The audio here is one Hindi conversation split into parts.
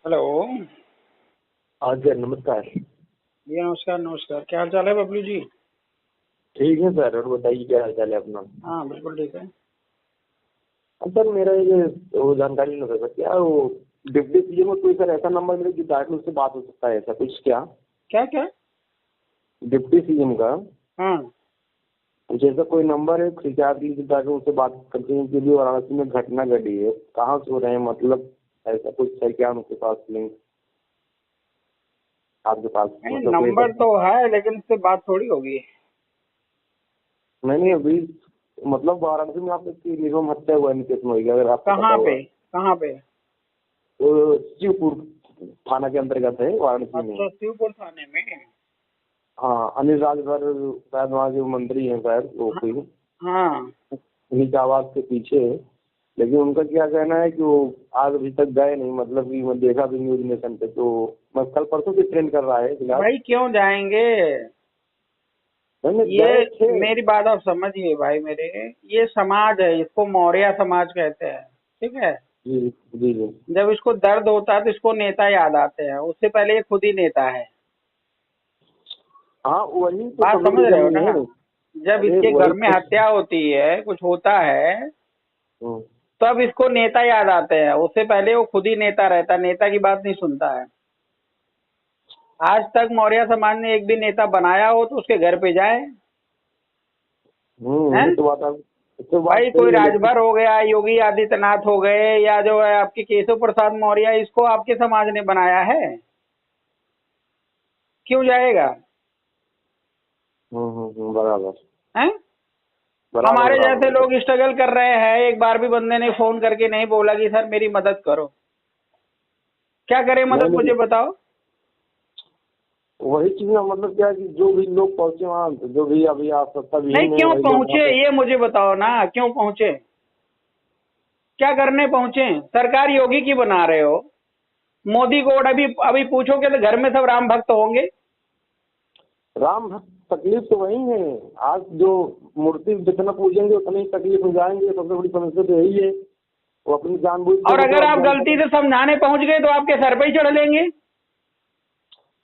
हेलो। हाँ सर, नमस्कार। जी नमस्कार नमस्कार, क्या हाल चाल है बबलू जी? ठीक है सर, और बताइए क्या हाल चाल है अपना? हाँ बिल्कुल ठीक है। सर मेरा ये वो जानकारी नहीं होगा क्या वो डिप्टी सीएम में कोई सर ऐसा नंबर मिले जो डायरेक्ट उससे बात हो सकता है, ऐसा कुछ क्या? क्या क्या? डिप्टी सीएम का हाँ कुछ ऐसा कोई नंबर है खिंचात ली डायरेक्ट उससे बात करते हैं के लिए वाराणसी में घटना घटी है, कहाँ से हो रहे हैं, मतलब ऐसा कुछ है क्या उनके पास लिंक आपके पास, नहीं, मतलब कोई नंबर ऐसा? तो है लेकिन इससे बात थोड़ी होगी। मैंने अभी मतलब वाराणसी में आपकी निर्मम हत्या हुआ है निकेश मोई की, अगर आपको पता कहाँ होगा। पे? कहाँ पे? वो शिवपुर थाना के अंतर्गत है वाराणसी में। अच्छा, शिवपुर थाने में। हाँ, अनिल राजभर शायद वहाँ के मंत्री हैं शायद, वो हाँ कोई हाँ। उन्हीं के आवास के पीछे है। लेकिन उनका क्या कहना है कि वो आज अभी तक गए नहीं, मतलब कि मैं देखा भी न्यूज नेशन पे, तो मैं कल परसों से ट्रेंड कर रहा है फिलहाल। भाई क्यों जाएंगे? मैंने गए ये थे। मेरी बात आप समझिए भाई मेरे। ये समाज है, इसको मौर्य समाज कहते हैं। ठीक है। जी जी जी। जब इसको दर्द होता है तो इसको नेता याद आते हैं, उससे पहले ये खुद ही नेता है। हाँ वही तो बात समझ रहे हो कम्युनिज्म ना? है। जब अरे इसके वही घर में तो। हत्या होती है, कुछ होता है, हम्म, तब इसको नेता याद आते हैं। उससे पहले वो खुद ही नेता रहता है, नेता की बात नहीं सुनता है। आज तक मौर्य समाज ने एक भी नेता बनाया हो तो उसके घर पे जाए। ये हैं? तो बात तो बात भाई कोई सही है, लेकिन राजभर हो गया, योगी आदित्यनाथ हो गए, या जो है आपके केशव प्रसाद मौर्य, इसको आपके समाज ने बनाया है? क्यों जाएगा? बराबर हैं? बराबर हमारे बराबर जैसे बराबर। लोग स्ट्रगल कर रहे हैं, एक बार भी बंदे ने फोन करके नहीं बोला कि सर मेरी मदद करो। क्या करें नहीं मदद, मुझे लेकिन बताओ। वही चीज ना, मतलब क्या है कि जो भी लोग पहुंचे वहाँ, जो भी अभी आप नहीं, सत्ताविहीन है क्यों वही लोग वहाँ पहुंचे पे। ये मुझे बताओ ना, क्यों पहुंचे? क्या करने पहुंचे? सरकार योगी की बना रहे हो। मोदी को अभी अभी पूछोगे तो घर में सब राम भक्त होंगे। राम भक्त तकलीफ तो वही है। आज जो मूर्ति जितना पूजेंगे उतनी ही तकलीफ में जाएंगे, सबसे बड़ी समस्या तो यही है। वो अपनी जानबूझ के और अगर मतलब आप जनता गलती को। से समझाने पहुंच गए तो आपके सर पे ही चढ़ लेंगे।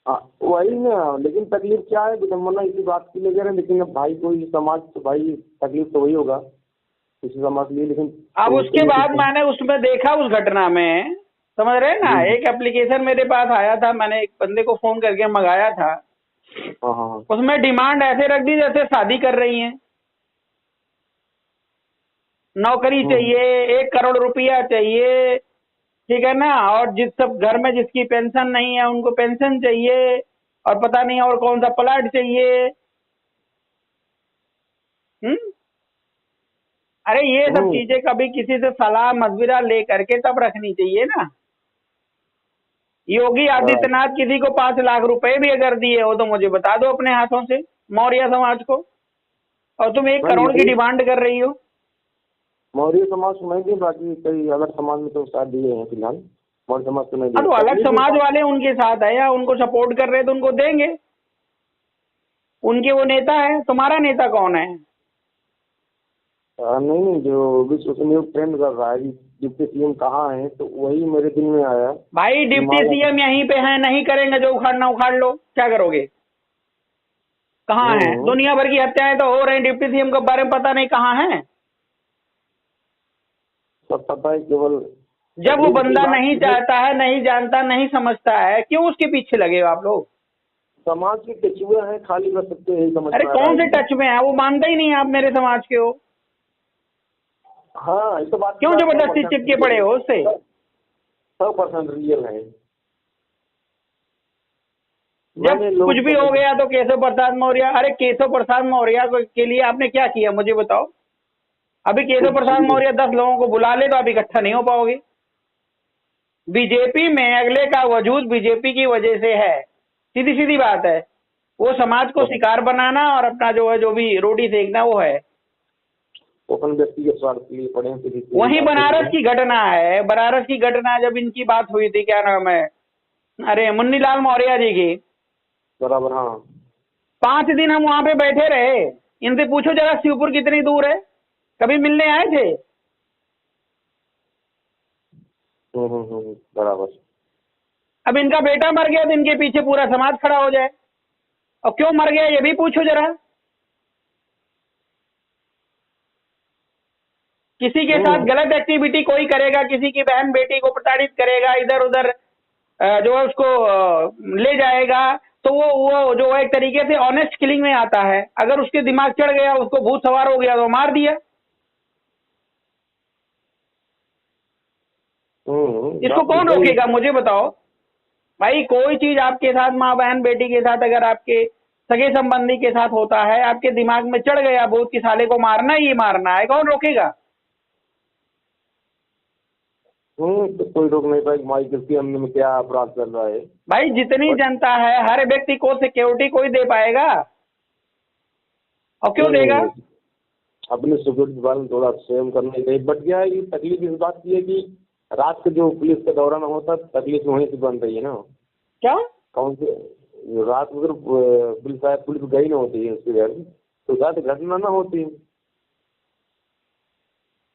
हाँ, वही ना, लेकिन तकलीफ क्या है, विडम्बना इसी बात की ले रहे हैं, लेकिन अब भाई कोई समाज तो भाई तकलीफ तो वही होगा किसी समाज के लिए, लेकिन अब होते उसके ही बाद है। मैंने उसमें देखा, उस घटना में, समझ रहे हैं ना, जी जी। एक एप्लीकेशन मेरे पास आया था, मैंने एक बंदे को फोन करके मंगाया था। हाँ हाँ हाँ। उसमें डिमांड ऐसे रख दी जैसे शादी कर रही हैं। नौकरी हम्म चाहिए, 1 करोड़ रुपया चाहिए, ठीक है ना, और जिस सब घर में जिसकी पेंशन नहीं है उनको पेंशन चाहिए, और पता नहीं और कौन सा प्लाट चाहिए। हम्म। अरे ये सब हम्म। चीजें कभी किसी से सलाह मशविरा ले करके तब रखनी चाहिए ना। योगी बराबर। आदित्यनाथ किसी को 5 लाख रुपए भी अगर दिए हो तो मुझे बता दो अपने हाथों से, मौर्य समाज को। और तुम एक मैं करोड़ की मौर्य डिमांड कर रही हो। मौर्य समाज को नहीं दिए, बाकी कई अलग समाज में तो शायद दिए हैं फिलहाल। मौर्य समाज को नहीं हाँ दिए, तो अलग तकलीफ समाज उनका। वाले उनके साथ है या उनको सपोर्ट कर रहे हैं तो उनको देंगे। उनके वो नेता है, तुम्हारा नेता कौन है? नहीं नहीं, जो भी सोशल मीडिया ट्रेंड कर रहा है कि डिप्टी सीएम कहाँ है, तो वही मेरे दिल में आया भाई कि डिप्टी माला। सीएम यहीं पे हैं, नहीं करेंगे जो उखाड़ना उखाड़ लो, क्या करोगे? कहाँ है? हम्म। दुनिया भर की हत्याएं तो हो रही, डिप्टी सीएम के बारे में पता नहीं कहाँ है। सब पता है, केवल जब वो तकलीफ की बंदा बात नहीं है। चाहता है, नहीं जानता, नहीं समझता है, क्यों उसके पीछे लगे हो आप लोग? समाज के कचुए हैं, खाली कर सकते हैं, यही समझ अरे में आ रहा कौन है से मुझे। टच में है? वो मानता ही नहीं है आप मेरे समाज के हो। हाँ, इस तो बात की क्यों बात जबरदस्ती 100% चिपके रियल पड़े है। हो उससे? 100% रियल है। जब मैंने कुछ लोग भी को हो गया तो केशव प्रसाद मौर्य, अरे केशव प्रसाद मौर्य के लिए आपने क्या किया मुझे बताओ। अभी केशव कुछ प्रसाद भी। मौर्य 10 लोगों को बुला ले तो आप इकट्ठा नहीं हो पाओगे। बीजेपी में अगले का वजूद बीजेपी की वजह से है, सीधी सीधी बात है। वो समाज को शिकार बनाना और अपना जो है, जो भी रोटी सेकना वो है। वो अपन व्यक्तिगत स्वार्थ के लिए पढ़े हैं, किसी की वही बात नहीं बनारस है। की घटना है, बनारस की घटना जब इनकी बात हुई थी, क्या नाम है, अरे मुन्नीलाल मौर्य जी की। बराबर हाँ। 5 दिन हम वहां पे बैठे रहे। इनसे पूछो जरा शिवपुर कितनी दूर है, कभी मिलने आए थे? बराबर। अब इनका बेटा मर गया तो इनके पीछे पूरा समाज खड़ा हो जाए, और क्यों मर गया ये भी पूछो जरा। किसी के साथ गलत एक्टिविटी कोई करेगा, किसी की बहन बेटी को प्रताड़ित करेगा, इधर उधर जो है उसको ले जाएगा, तो वो जो एक तरीके से ऑनेस्ट किलिंग में आता है। अगर उसके दिमाग चढ़ गया, उसको भूत सवार हो गया तो मार दिया। इसको कौन रोकेगा, मुझे बताओ भाई। कोई चीज आपके साथ, माँ बहन बेटी के साथ, अगर आपके सगे संबंधी के साथ होता है, आपके दिमाग में चढ़ गया भूत की साले को मारना ही मारना है, कौन रोकेगा? तो कोई रोक नहीं पाएगा हमारी कृषि हमने में क्या अपराध कर रहा है। भाई जितनी जनता है, हर व्यक्ति को सिक्योरिटी कोई दे पाएगा? और क्यों देगा? अपने सिक्योरिटी वालों में थोड़ा स्वयं करना चाहिए। बट क्या है कि तकलीफ इस बात की है कि रात को जो पुलिस का दौरान होता तकलीफ वहीं से बन रही है ना। क्या? कौन से रात को अगर पुलिस गई ना होती है उसके घर, तो शायद घटना ना होती।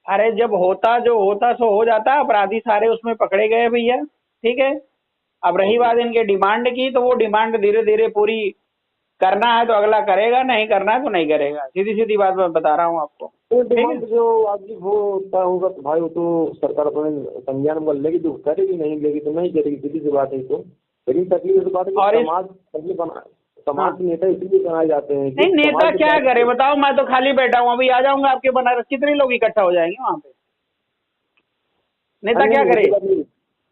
अरे जब होता जो होता सो हो जाता, अपराधी सारे उसमें पकड़े गए भैया, ठीक है। अब रही बात इनके डिमांड की, तो वो डिमांड धीरे धीरे पूरी करना है तो अगला करेगा, नहीं करना है तो नहीं करेगा। सीधी सीधी बात मैं बता रहा हूँ आपको। तो डिमांड जो आदमी वो होता होगा तो भाई वो तो सरकार अपने संज्ञान में लेगी, तो करेगी, नहीं लेगी तो नहीं करेगी, सीधी सी बात है। तो लेकिन तकलीफ इस बात है कि समाज के नेता इसलिए बनाए जाते हैं। नहीं, नेता क्या करे बताओ? मैं तो खाली बैठा हूँ, अभी आ जाऊंगा आपके बनारस, कितने लोग इकट्ठा हो जाएंगे वहां पे? नेता क्या करे?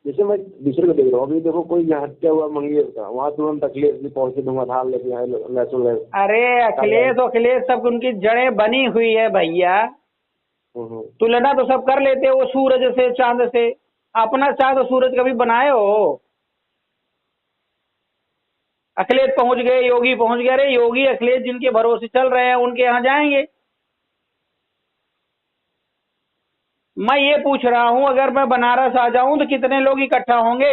जैसे मैं दूसरे को देख रहा हूँ, अभी देखो कोई यहाँ हत्या हुआ मंगेर का, वहाँ तुरंत अखिलेश पहुंचे, धुआंधार लेके आए लहसुन। अरे अखिलेश सब उनकी जड़ें बनी हुई है भैया। तुलना तो सब कर लेते हो सूरज से, चांद से। अपना चांद सूरज कभी बनाए हो? अखिलेश पहुंच गए, योगी पहुंच गए। अरे योगी अखिलेश जिनके भरोसे चल रहे हैं उनके यहाँ जाएंगे। मैं ये पूछ रहा हूं, अगर मैं बनारस आ जाऊं तो कितने लोग इकट्ठा होंगे,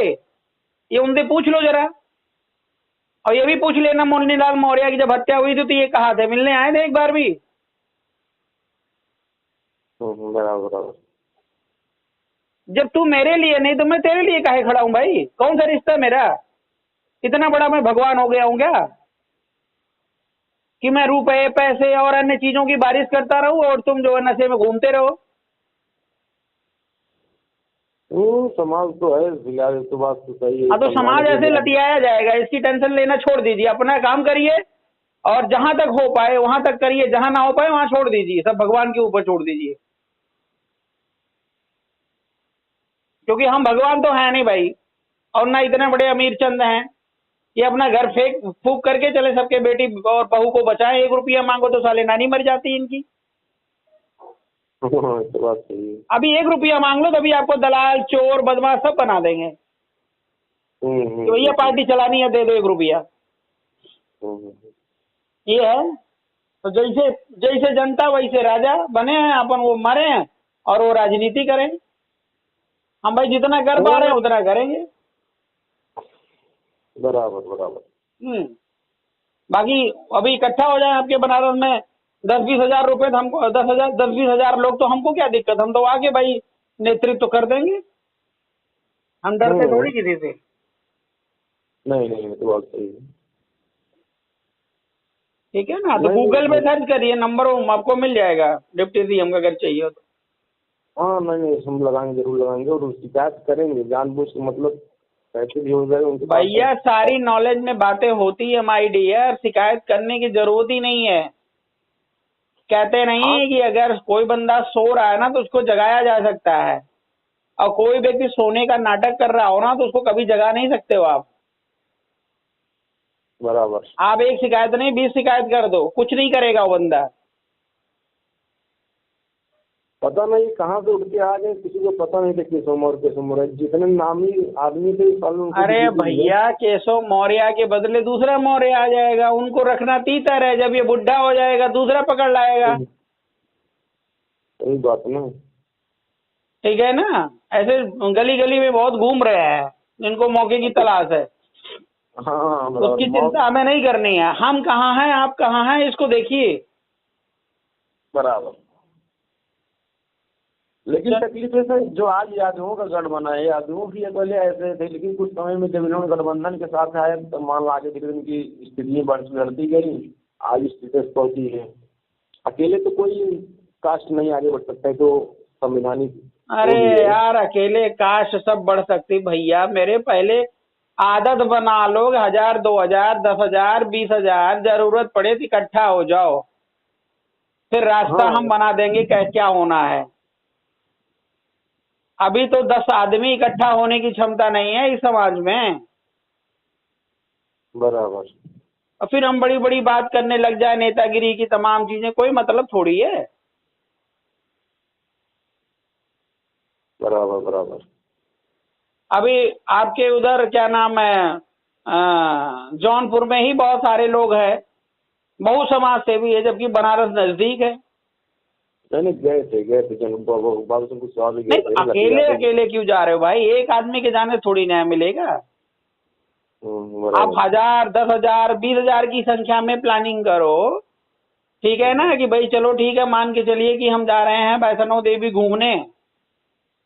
ये उनसे पूछ लो जरा। और ये भी पूछ लेना, मुन्नीलाल मौर्य की जब हत्या हुई थी तो ये कहा थे, मिलने आए थे एक बार भी? बराबर। जब तू मेरे लिए नहीं तो मैं तेरे लिए काहे खड़ा हूं भाई? कौन सा रिश्ता मेरा? इतना बड़ा मैं भगवान हो गया हूं क्या कि मैं रुपए पैसे और अन्य चीजों की बारिश करता रहूं और तुम जो है नशे में घूमते रहो? समाज तो है फिलहाल, तो बात तो सही है। हाँ, तो समाज ऐसे लतियाया जाएगा, इसकी टेंशन लेना छोड़ दीजिए, अपना काम करिए और जहां तक हो पाए वहां तक करिए, जहां ना हो पाए वहां छोड़ दीजिए, सब भगवान के ऊपर छोड़ दीजिए। क्योंकि हम भगवान तो हैं नहीं भाई, और ना इतने बड़े अमीर चंद हैं ये अपना घर फेंक फूक करके चले सबके बेटी और बहू को बचाएं। 1 रुपया मांगो तो साले नानी मर जाती इनकी। तो बात सही है। अभी 1 रुपया मांग लो तभी आपको दलाल चोर बदमाश सब बना देंगे कि भैया पार्टी चलानी है, दे दो 1 रुपया। ये है। तो जैसे जैसे जनता वैसे राजा बने हैं अपन, वो मरे हैं और वो राजनीति करें। हम भाई जितना कर पा रहे हैं उतना करेंगे। बराबर। बाकी अभी इकट्ठा हो जाए आपके बनारस में 10-20 हजार रुपए, तो हमको 10-20 हजार लोग, तो हमको क्या दिक्कत? हम तो आगे भाई नेतृत्व तो कर देंगे, हम डरते थोड़ी किसी से। नहीं तो बात सही है। ठीक है ना? तो गूगल में सर्च करिए, नंबर आपको मिल जाएगा डिप्टी सीएम का, अगर चाहिए हो तो। हाँ नहीं, हम लगाएंगे, जरूर लगाएंगे और शिकायत करेंगे जानबूझ के, मतलब पैसे भी हो जाए उनके पास। भैया सारी नॉलेज में बातें होती है माय डियर, शिकायत करने की जरूरत ही नहीं है। कहते नहीं कि अगर कोई बंदा सो रहा है ना तो उसको जगाया जा सकता है, और कोई व्यक्ति सोने का नाटक कर रहा हो ना तो उसको कभी जगा नहीं सकते हो आप। बराबर। आप 1 शिकायत नहीं 20 शिकायत कर दो, कुछ नहीं करेगा वो बंदा। पता नहीं कहाँ से उठ के आ गए, किसी को पता नहीं था केशव मौर्य जितने नामी आदमी थे। अरे भैया केशव मौर्य के बदले दूसरा मौर्य आ जाएगा, उनको रखना तीतर है। जब ये बुढ़ा हो जाएगा दूसरा पकड़ लाएगा। सही बात ना। ठीक है ना? ऐसे गली गली में बहुत घूम रहे हैं, जिनको मौके की तलाश है। हाँ, उसकी चिंता हमें नहीं करनी है। हम कहाँ हैं, आप कहाँ हैं, इसको देखिए। बराबर। लेकिन तकलीफ है सर, जो आज यादवों का गढ़ बना है, यादवों की पहले ऐसे थे, लेकिन कुछ समय में जब इन्होंने गठबंधन के साथ आए तो मान लो आगे धीरे इनकी स्थिति बढ़ती गई, आज स्थिति पहुंची है। अकेले तो कोई कास्ट नहीं आगे बढ़ सकता है, तो संविधानिक अरे यार अकेले काश सब बढ़ सकती भैया, मेरे पहले आदत बना लो, 1000 2000 10,000 20,000 जरूरत पड़े तो इकट्ठा हो जाओ, फिर रास्ता हम बना देंगे क्या होना है। अभी तो 10 आदमी इकट्ठा होने की क्षमता नहीं है इस समाज में, बराबर। और फिर हम बड़ी बड़ी बात करने लग जाए, नेतागिरी की तमाम चीजें, कोई मतलब थोड़ी है। बराबर बराबर। अभी आपके उधर क्या नाम है, जौनपुर में ही बहुत सारे लोग हैं, बहु समाज सेवी है, जबकि बनारस नजदीक है। नहीं गए थे बाबू सिंह कुशवाहा भी गए थे। अकेले अकेले क्यों जा रहे हो भाई, एक आदमी के जाने थोड़ी न्याय मिलेगा। आप 1000 10,000 20,000 की संख्या में प्लानिंग करो, ठीक है ना, कि भाई चलो ठीक है, मान के चलिए कि हम जा रहे हैं वैष्णो देवी घूमने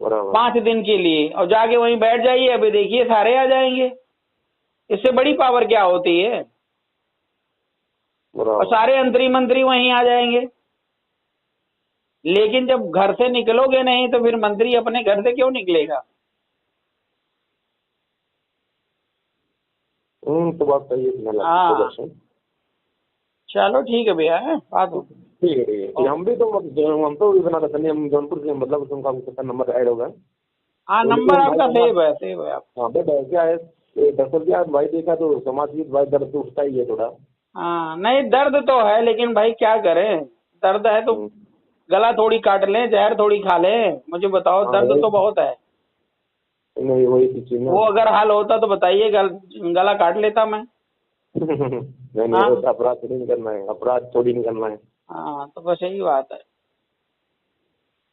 5 दिन के लिए, और जाके वहीं बैठ जाइए, अभी देखिए सारे आ जाएंगे। इससे बड़ी पावर क्या होती है, और सारे मंत्री वहीं आ जाएंगे। लेकिन जब घर से निकलोगे नहीं तो फिर मंत्री अपने घर से क्यों निकलेगा। तो बात सही है। हाँ चलो ठीक है भैया, बात हो। ठीक है ठीक है। हम तो इतना रखने, हम जौनपुर से, मतलब उनका नंबर ऐड होगा। हाँ नंबर आपका सेव है आप। हाँ बट क्या है, दरअसल क्या भाई देखा तो समाज की भाई दर्द तो उठता ही है थोड़ा। हाँ नहीं दर्द तो है, लेकिन भाई क्या करें, दर्द है तो गला थोड़ी काट लें, जहर थोड़ी खा लें, मुझे बताओ। दर्द तो बहुत है। नहीं वही चीज ना, वो अगर हाल होता तो बताइए, गला काट लेता मैं। नहीं अपराध थोड़ी नहीं करना है, अपराध थोड़ी नहीं करना है। हाँ तो बस यही बात है।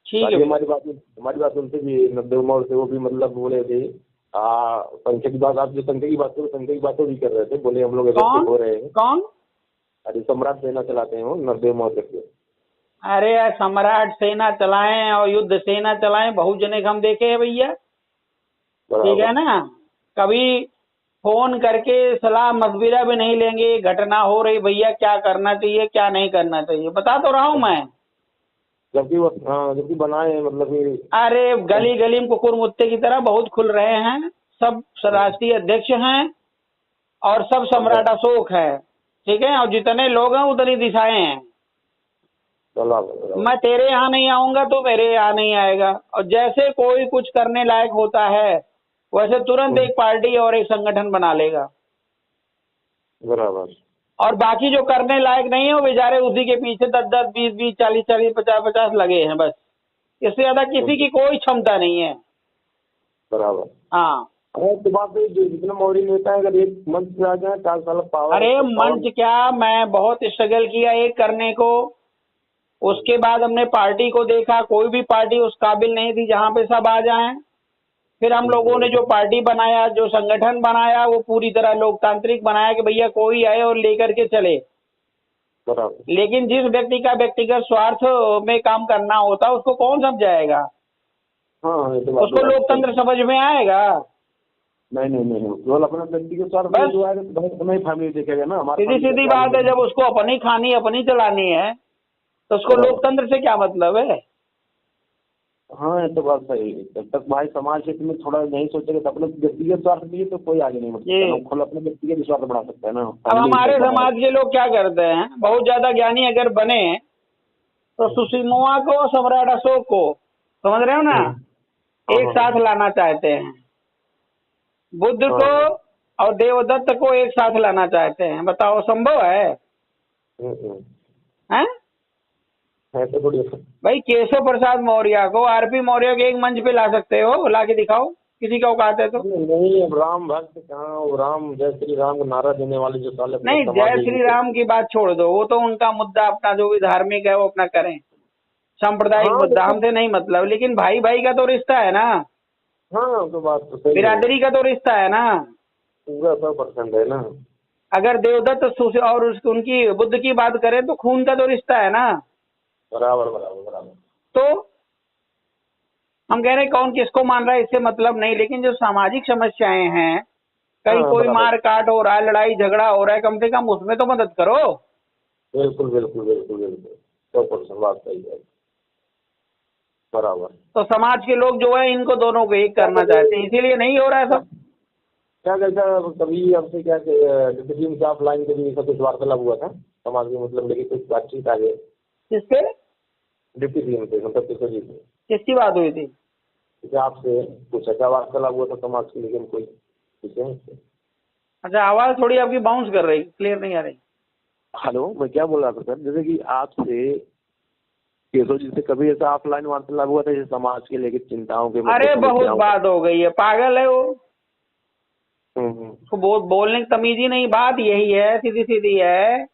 ठीक है। हमारी बात सुनते भी नब्बे उम्र से, वो भी मतलब बोले थे संख्या की बात, आप जो संख्या की बात करो, संख्या की बातें भी कर रहे थे, बोले हम लोग हो रहे हैं। कौन? अरे सम्राट सेना चलाते हैं वो 90 उम्र करके। अरे यार सम्राट सेना चलाएं और युद्ध सेना चलाएं, बहुजने हम देखे हैं भैया, ठीक है ना। कभी फोन करके सलाह मशविरा भी नहीं लेंगे, घटना हो रही भैया क्या करना चाहिए क्या नहीं करना चाहिए, बता तो रहा हूँ मैं। जबकि बनाए मतलब अरे गली गली में कुकुर मुत्ते की तरह बहुत खुल रहे हैं, सब राष्ट्रीय अध्यक्ष हैं और सब सम्राट अशोक है, ठीक है, और जितने लोग हैं उतनी दिशाएं हैं। मैं तेरे यहाँ नहीं आऊंगा तो मेरे यहाँ नहीं आएगा, और जैसे कोई कुछ करने लायक होता है वैसे तुरंत एक पार्टी और एक संगठन बना लेगा। बराबर। और बाकी जो करने लायक नहीं है वो बेचारे उसी के पीछे 10-10 20-20 40-40 50-50 लगे हैं, बस इससे ज्यादा किसी की कोई क्षमता नहीं है। बराबर। हाँ तो बात जितना मौरी नेता है, अगर एक मंच पे आ जाए 4 साल पावर। अरे मंच क्या, मैं बहुत स्ट्रगल किया एक करने को, उसके बाद हमने पार्टी को देखा, कोई भी पार्टी उस काबिल नहीं थी जहाँ पे सब आ जाएं। फिर हम लोगों ने जो पार्टी बनाया, जो संगठन बनाया, वो पूरी तरह लोकतांत्रिक बनाया कि भैया कोई आए और लेकर के चले। लेकिन जिस व्यक्ति का व्यक्तिगत स्वार्थ में काम करना होता उसको कौन समझाएगा। उसको लोकतंत्र समझ में आएगा? नहीं केवल अपना व्यक्तिगत स्वार्थ जो आएगा तो भाई फैमिली देखेगा ना। सीधी बात है, जब उसको अपनी खानी अपनी चलानी है तो उसको लोकतंत्र से क्या मतलब है। हाँ ये तो बात सही है। जब तक भाई समाज क्षेत्र में थोड़ा नहीं सोचेगा तो अपने व्यक्तिगत स्वार्थ के लिए तो कोई आगे नहीं बढ़ सकता, खुद अपने व्यक्तिगत स्वार्थ बढ़ा सकता है ना। अब हमारे समाज के लोग क्या करते हैं, बहुत ज्यादा ज्ञानी अगर बने तो सुसीमोआ को सम्राट अशोक को, समझ रहे हो ना, एक साथ लाना चाहते हैं। बुद्ध को और देवदत्त को एक साथ लाना चाहते हैं, बताओ संभव है? हैं? भाई केशव प्रसाद मौर्य को, आरपी मौर्य के एक मंच पे ला सकते हो, ला के दिखाओ, किसी का औकात है तो। नहीं अब राम भक्त कहाँ, वो राम जय श्री राम को नारा देने वाले जो साले। नहीं जय श्री राम की बात छोड़ दो, वो तो उनका मुद्दा अपना जो भी धार्मिक है वो अपना करें, सांप्रदायिक मुद्दा हमसे नहीं मतलब, लेकिन भाई भाई का तो रिश्ता है ना। हाँ तो बात तो सही, बिरादरी का तो रिश्ता है ना, पूरा 100% है ना। अगर देवदत्त और उनकी बुद्ध की बात करें तो खून का तो रिश्ता है ना। बराबर बराबर बराबर। तो हम कह रहे हैं कौन किसको मान रहा है इससे मतलब नहीं, लेकिन जो सामाजिक समस्याएं हैं, कहीं हाँ, कोई बराबर। मार काट हो रहा है, लड़ाई झगड़ा हो रहा है, कम से कम उसमें तो मदद करो। बिल्कुल बिल्कुल बिल्कुल बिल्कुल 100% बात सही है। बराबर। तो समाज के लोग जो है इनको दोनों को एक क्या करना चाहते हैं, इसीलिए नहीं हो रहा है सब। क्या कहता कभी आपसे क्या डिप्टी से ऑफलाइन कभी ऐसा कुछ वार्तालाप हुआ था समाज में, मतलब लेकिन कुछ बातचीत आगे किसके? डिप्टी सीएम से, मतलब किशोर जी से, किसकी बात हुई थी? जैसे आपसे कुछ अच्छा वार्तालाप हुआ था समाज के, लेकिन कोई विषय से? अच्छा, आवाज थोड़ी आपकी बाउंस कर रही, क्लियर नहीं आ रही। हेलो, मैं क्या बोल रहा था सर, जैसे कि आपसे केशव जी से कभी ऐसा ऑफलाइन वार्तालाप हुआ था जैसे समाज के लेके चिंताओं के, मतलब अरे बहुत समस्याओं बात हो गई है, पागल है वो। हम्म। उसको बोलने की तमीज ही नहीं। बात यही है, सीधी सीधी है।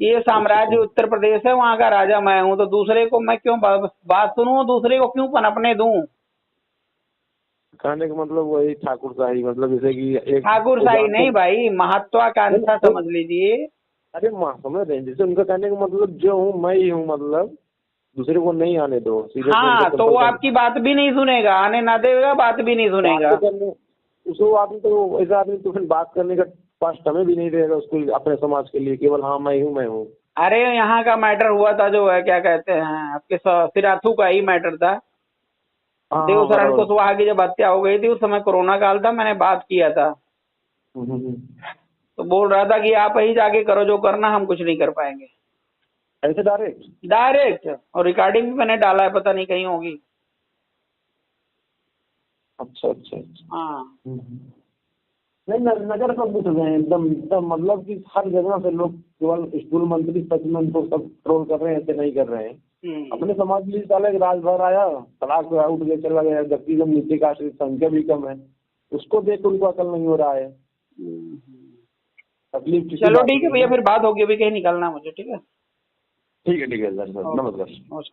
ये साम्राज्य अच्छा। उत्तर प्रदेश है, वहां का राजा मैं हूँ, तो दूसरे को मैं क्यों बात सुनूं, दूसरे को क्यों पनपने दूं? कहने का मतलब वही ठाकुरशाही, मतलब जैसे कि एक ठाकुरशाही नहीं भाई, महत्वाकांक्षा नहीं, समझ लीजिए। अरे माँ समझ रहे हैं, जैसे उनका कहने का मतलब जो हूँ मैं ही हूँ, मतलब दूसरे को नहीं आने दो, सीधे से उनको हाँ, तो वो संपर्क आपकी बात भी नहीं सुनेगा, आने ना देगा, बात भी नहीं सुनेगा। बातें करने, उसको आदमी तो ऐसा आदमी तो फिर बात करने का पास समय भी नहीं रहेगा उसको अपने समाज के लिए, केवल हाँ मैं हूँ मैं हूँ। अरे यहाँ का मैटर हुआ था, जो है क्या कहते हैं आपके सिराथू का ही मैटर था। हाँ हाँ देवशरण बराबर। कुशवाहा की जब हत्या हो गई थी, उस समय कोरोना काल था, मैंने बात किया था। तो बोल रहा था कि आप ही जाके करो जो करना, हम कुछ नहीं कर पाएंगे। ऐसे डायरेक्ट? डायरेक्ट, और रिकॉर्डिंग भी मैंने डाला है, पता नहीं कहीं होगी। अच्छा अच्छा अच्छा। हाँ। नहीं नजर सब कुछ हैं एकदम एकदम, मतलब कि हर जगह से लोग केवल स्कूल मंत्री सच में तो सब ट्रोल कर रहे हैं, ऐसे नहीं कर रहे हैं। अपने समाज के लिए साला एक राजभर आया, तलाक उठ के चला गया, जबकि जब नीचे कास्ट की संख्या भी कम है, उसको देख उनको अकल नहीं हो रहा है। तकलीफ किसी चलो बात ठीक की है है भैया, ना। फिर बात होगी, अभी कहीं निकलना है मुझे। ठीक है। ठीक है सर, नमस्कार। नमस्कार।